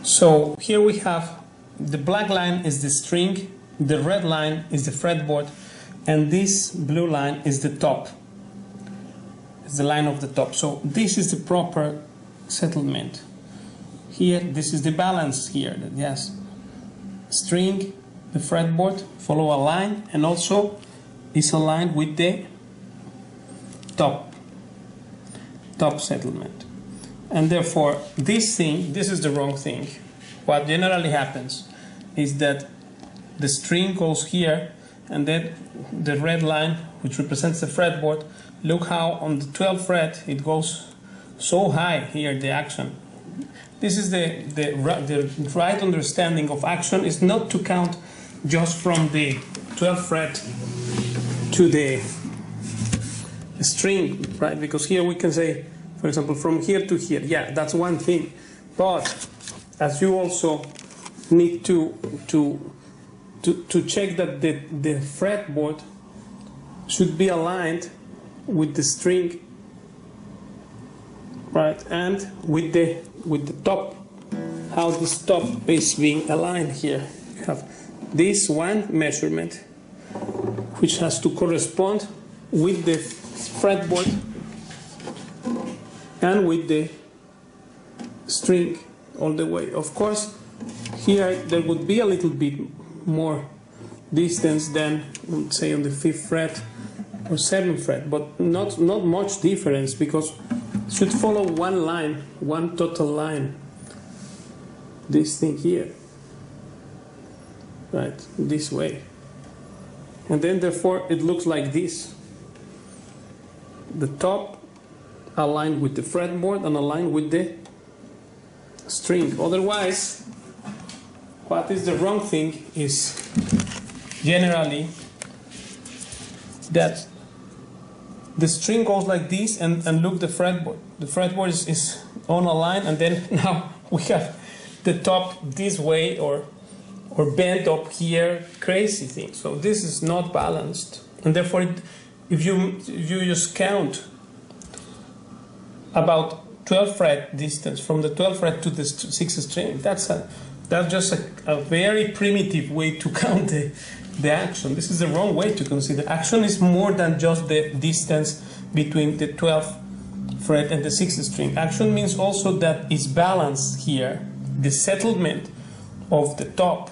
So here we have the black line is the string, the red line is the fretboard, and this blue line is the top. It's the line of the top. So this is the proper settlement. Here, this is the balance here. Yes, string, the fretboard, follow a line, and also is aligned with the top settlement. And therefore, this is the wrong thing. What generally happens is that the string goes here, and then the red line, which represents the fretboard, look how on the 12th fret it goes so high here, the action. This is the right understanding of action, is not to count just from the 12th fret to the string, right? Because here we can say, for example, from here to here, yeah, that's one thing. But as you also need to check that the fretboard should be aligned with the string, right, and with the top, how this top is being aligned here. You have this one measurement which has to correspond with the fretboard and with the string all the way. Of course, here there would be a little bit more distance than, say, on the 5th fret or 7th fret, but not much difference, because it should follow one line, one total line. This thing here, right, this way, and then therefore it looks like this. The top aligned with the fretboard and aligned with the string. Otherwise, what is the wrong thing is generally that the string goes like this, and look, the fretboard is on a line, and then now we have the top this way or bent up here, crazy thing. So this is not balanced, and therefore if you just count about 12th fret distance from the 12th fret to the 6th string, that's just a very primitive way to count the action. This is the wrong way to consider. Action is more than just the distance between the 12th fret and the 6th string. Action means also that it's balanced here. The settlement of the top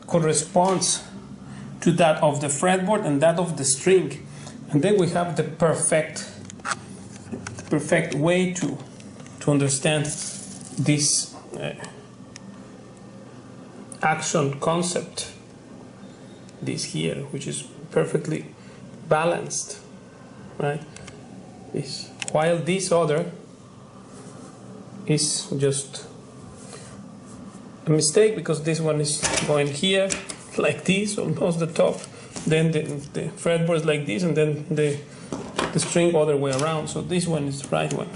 corresponds to that of the fretboard and that of the string. And then we have the perfect way to understand this action concept, this here, which is perfectly balanced, right? While this other is just a mistake, because this one is going here like this, almost the top, then the fretboard is like this, and then the string other way around. So this one is the right one.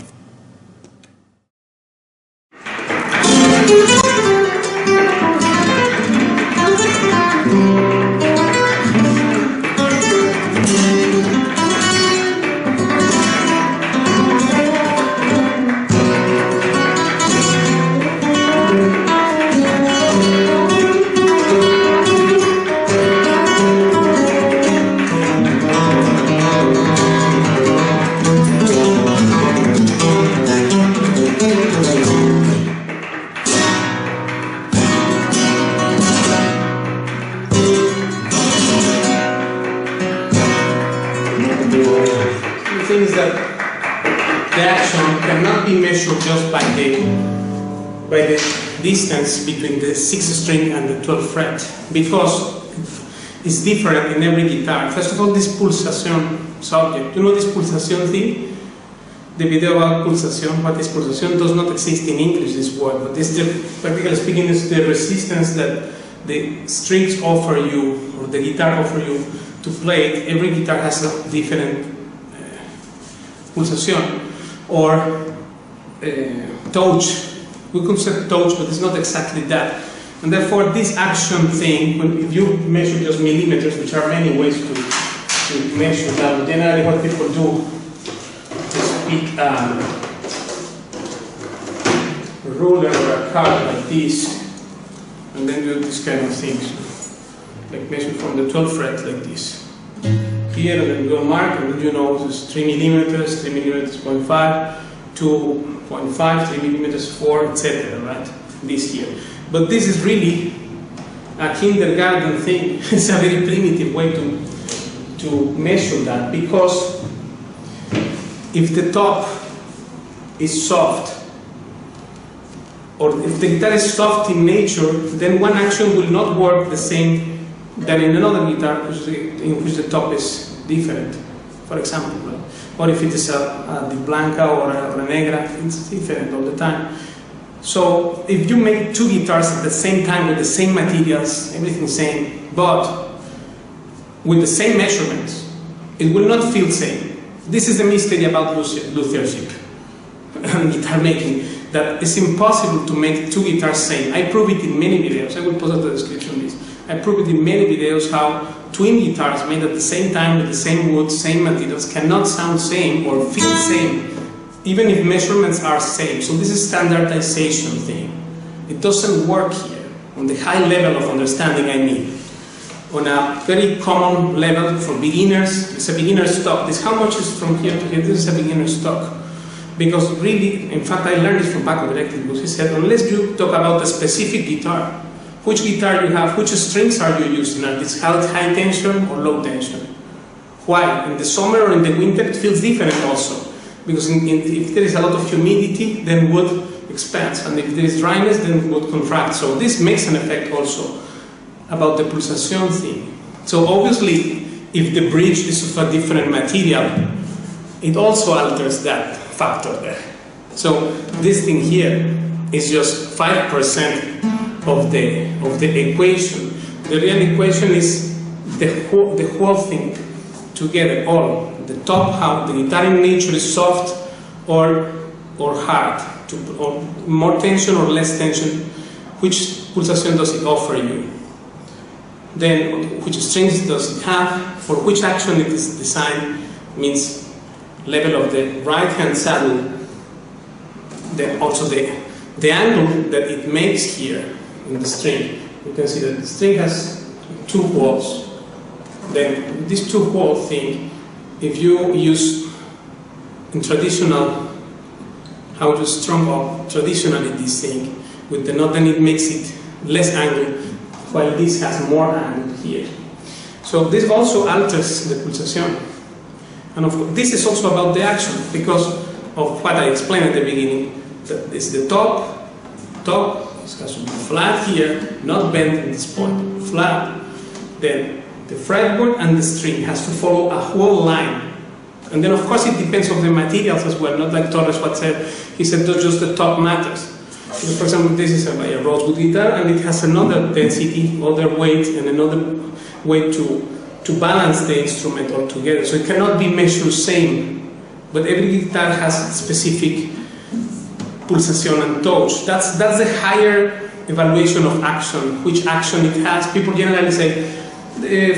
Just by the distance between the 6th string and the 12th fret, because it's different in every guitar. First of all, this Pulsacion subject. You know this Pulsacion thing? The video about Pulsacion, what is Pulsacion, does not exist in English, this word, but it's the, practically speaking, is the resistance that the strings offer you, or the guitar offer you to play it. Every guitar has a different Pulsacion, or touch. We could say touch, but it's not exactly that. And therefore, this action thing, if you measure just millimeters, which are many ways to measure that, generally what people do is pick a ruler or a card like this, and then do this kind of things, like measure from the 12th fret like this. Here, and then go mark, and then you know this is 3 millimeters, 3 millimeters, 0.5, 2.5, 3 millimeters, 4, etc. Right? This here. But this is really a kindergarten thing. It's a very primitive way to measure that, because if the top is soft, or if the guitar is soft in nature, then one action will not work the same than in another guitar in which the top is different, for example. Right? Or if it is a Di Blanca or a Negra, it's different all the time. So if you make two guitars at the same time with the same materials, everything same, but with the same measurements, it will not feel same. This is the mystery about luthiership and guitar making, that it's impossible to make two guitars same. I prove it in many videos. I will post the description of this. I prove it in many videos how twin guitars made at the same time with the same wood, same materials, cannot sound same or feel same, even if measurements are same. So this is standardization thing. It doesn't work here on the high level of understanding, I mean. On a very common level for beginners, it's a beginner stock. This, how much is from here to here? This is a beginner stock. Because really, in fact, I learned this from Paco directly, because he said, unless you talk about a specific guitar, which guitar you have, which strings are you using? Are these high tension or low tension? Why? In the summer or in the winter it feels different also. Because if there is a lot of humidity, then wood expands, and if there is dryness, then wood contracts. So this makes an effect also about the Pulsacion thing. So obviously, if the bridge is of a different material, it also alters that factor there. So this thing here is just 5% of the equation. The real equation is the whole thing together, all. The top, how the guitar in nature is soft or hard, or more tension or less tension, which Pulsacion does it offer you? Then which strings does it have, for which action it is designed, means level of the right hand saddle, then also the angle that it makes here in the string. You can see that the string has two holes. Then this two hole thing, if you use in traditional, how to strum up traditionally this thing with the knot, then it makes it less angle, while this has more angle here. So this also alters the Pulsacion. And of course, this is also about the action, because of what I explained at the beginning. That is the top, top has to be flat here, not bent at this point, flat. Then the fretboard and the string has to follow a whole line. And then of course it depends on the materials as well, not like Torres what said. He said that just the top matters. Because for example, this is a rosewood guitar and it has another density, other weight, and another way to balance the instrument altogether. So it cannot be measured same, but every guitar has specific pulsacion and touch. That's the higher evaluation of action, which action it has. People generally say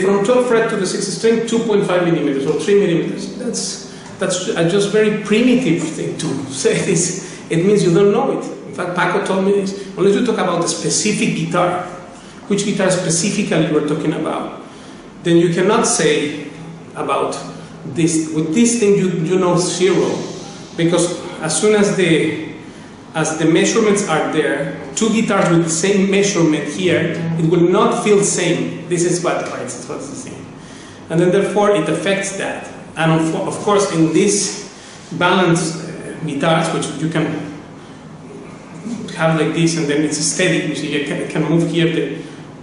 from 12th fret to the 6th string, 2.5 millimeters or 3 millimeters. That's just very primitive thing to say this. It means you don't know it. In fact, Paco told me this. Unless you talk about the specific guitar, which guitar specifically you are talking about, then you cannot say about this. With this thing, you know zero, because as soon as the measurements are there, two guitars with the same measurement here, it will not feel same. This is what it's the thing, and then therefore it affects that. And of course, in these balanced guitars, which you can have like this, and then it's steady. You see, you can move here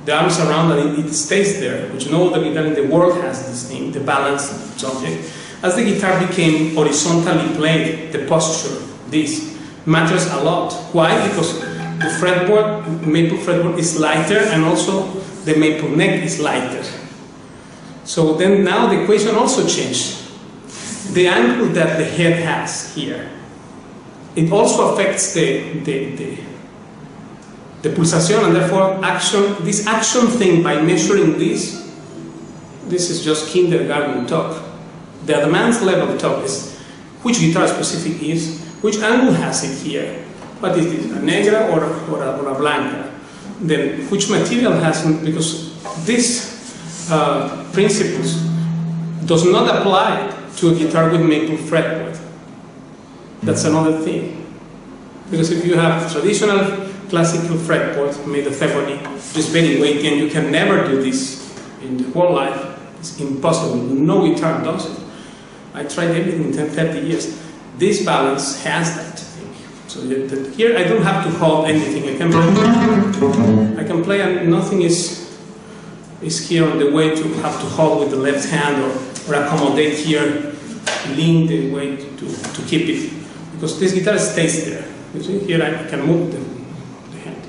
the arms around, and it stays there, which no other guitar in the world has this thing, the balanced subject. As the guitar became horizontally played, the posture, this matters a lot. Why? Because the fretboard, maple fretboard is lighter, and also the maple neck is lighter. So then now the equation also changed. The angle that the head has here, it also affects the pulsacion, and therefore this action thing by measuring this is just kindergarten talk. The advanced level talk is which guitar specific is, which angle has it here, what is this, a negra or a blanca, then which material has it, because this principles does not apply to a guitar with maple fretboard. That's another thing, because if you have traditional classical fretboard made of ebony, it's very weighty, and you can never do this in the whole life. It's impossible. No guitar does it. I tried everything in 30 years. This balance has that thing. So here I don't have to hold anything. I can play, and nothing is here on the way to have to hold with the left hand or accommodate here, lean the weight to keep it, because this guitar stays there. You see, here I can move the hand,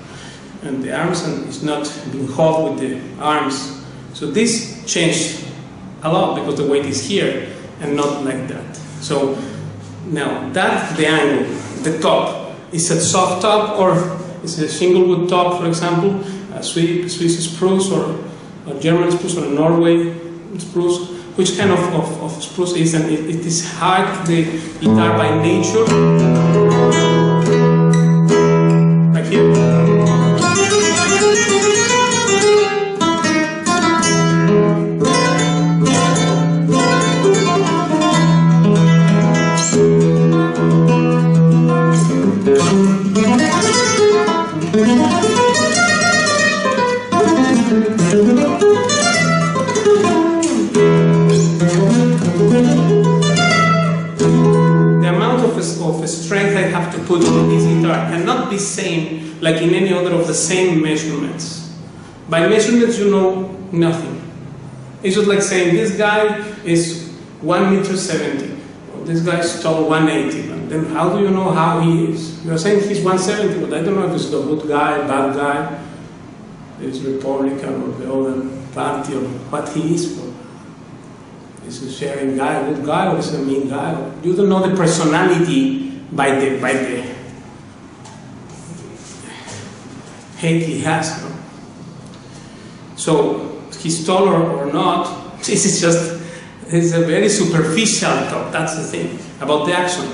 and the arms, and it's not being held with the arms. So this changed a lot because the weight is here and not like that. So now that's the angle. The top is a soft top, or is a single wood top, for example, a Swiss spruce or a German spruce or a Norway spruce. Which kind of spruce is, and it is hard, the guitar by nature. Like here. Strength I have to put on this guitar cannot be same like in any other of the same measurements. By measurements you know nothing. It's just like saying this guy is 1.70 m. Well, this guy is tall 180. But then how do you know how he is? You are saying he's 170, but I don't know if he's a good guy, bad guy, is Republican or the other party, or what he is. Is a sharing guy, a good guy, or is a mean guy? You don't know the personality by the hate he has. No? So he's taller or not, this is a very superficial talk. That's the thing about the action.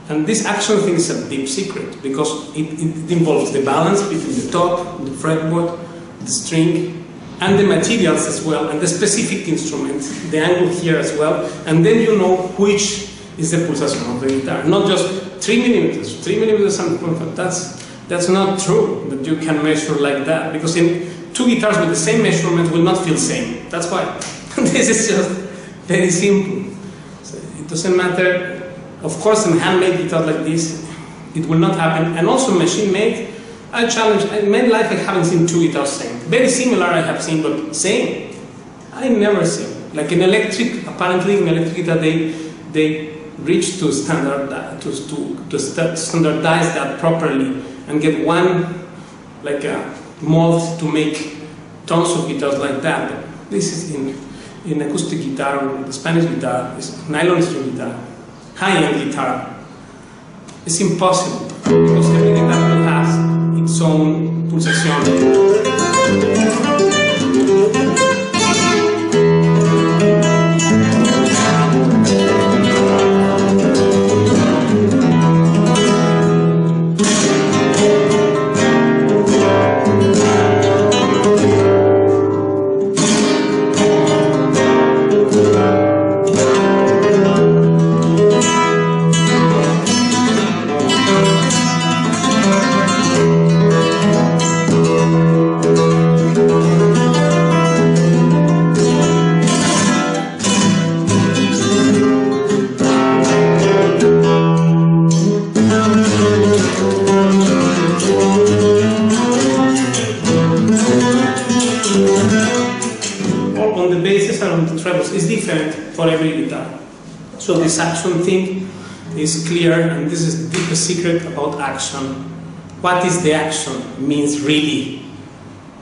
And this action thing is a deep secret, because it involves the balance between the top, the fretboard, the string, and the materials as well, and the specific instrument, the angle here as well, and then you know which is the pulsation of the guitar. Not just 3 millimeters, 3 millimeters and that's not true, that you can measure like that, because in two guitars with the same measurement will not feel same. That's why. This is just very simple. So it doesn't matter. Of course, in handmade guitar like this, it will not happen. And also machine made, I challenge, in my life I haven't seen two guitars same. Very similar I have seen, but same. I never seen. Like in electric, apparently in electric guitar they reach to standardize that properly and get one, like a mold to make tons of guitars like that. But this is in acoustic guitar or the Spanish guitar, it's nylon string guitar, high-end guitar. It's impossible because every guitar will have its own pulsacion. For every guitar. So this action thing is clear, and this is the deepest secret about action. What is the action means really,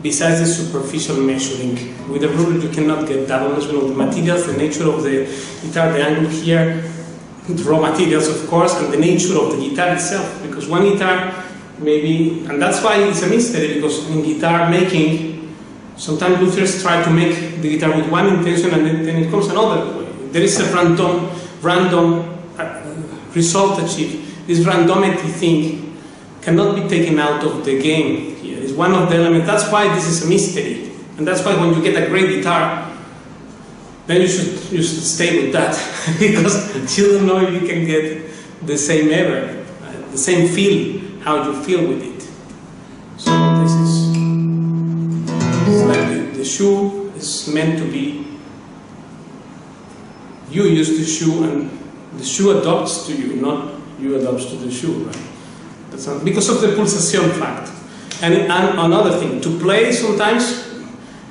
besides the superficial measuring. With a ruler you cannot get double measurement of the materials, the nature of the guitar, the angle here, the raw materials of course, and the nature of the guitar itself. Because one guitar maybe, and that's why it's a mystery, because in guitar making, sometimes luthiers try to make the guitar with one intention and then it comes another way. There is a random result achieved. This randomity thing cannot be taken out of the game here. It's one of the elements. That's why this is a mystery. And that's why when you get a great guitar, then you should stay with that. Because you don't know if you can get the same ever, the same feel, how you feel with it. So this is like the shoe is meant to be, you use the shoe and the shoe adopts to you, not you adopts to the shoe, right? That's not, because of the pulsacion fact. And another thing, to play sometimes,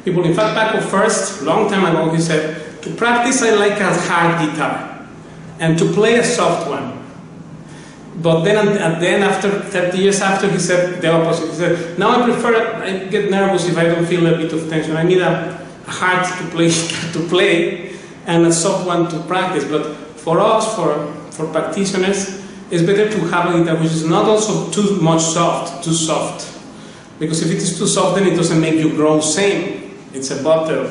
people, in fact, Paco first, long time ago, he said, to practice I like a hard guitar, and to play a soft one. But then after 30 years after, he said the opposite. He said, now I get nervous if I don't feel a bit of tension. I need a hard to play and a soft one to practice. But for us, for practitioners, it's better to have a guitar which is not also too much soft, too soft. Because if it is too soft, then it doesn't make you grow same. It's a butter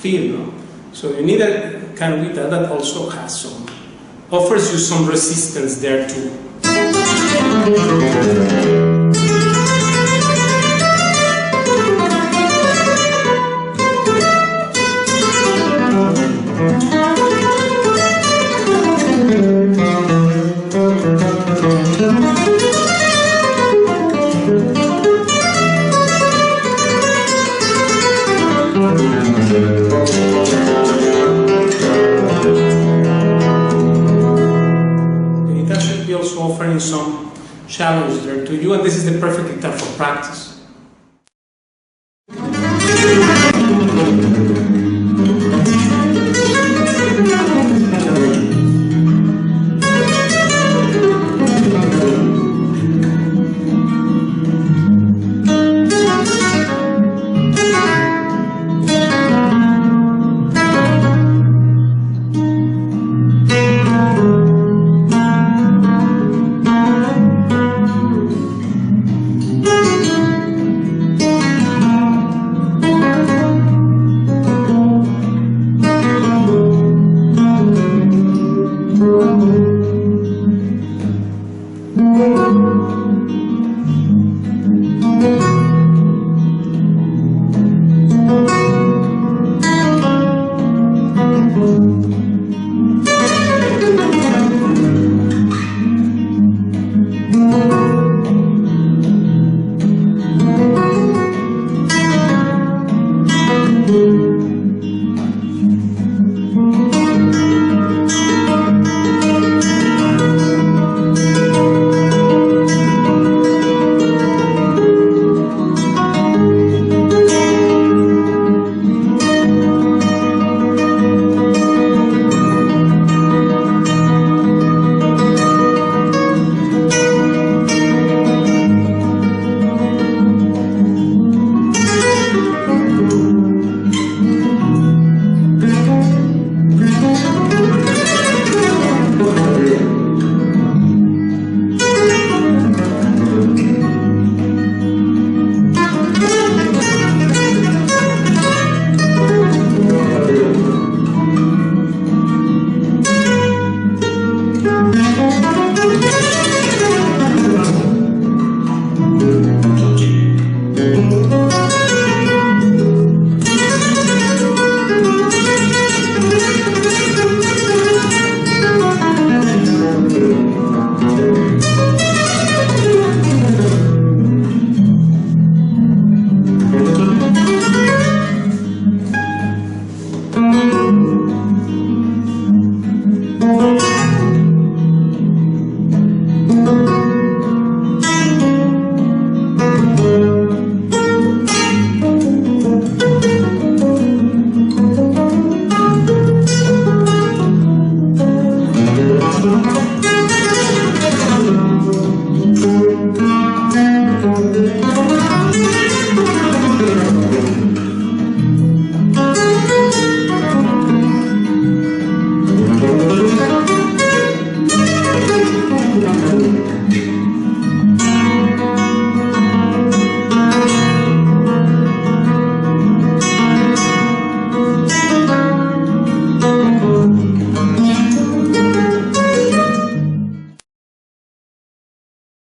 feel, no? So you need a kind of guitar that also has offers you some resistance there too. Offering some challenge there to you, and this is the perfect guitar for practice.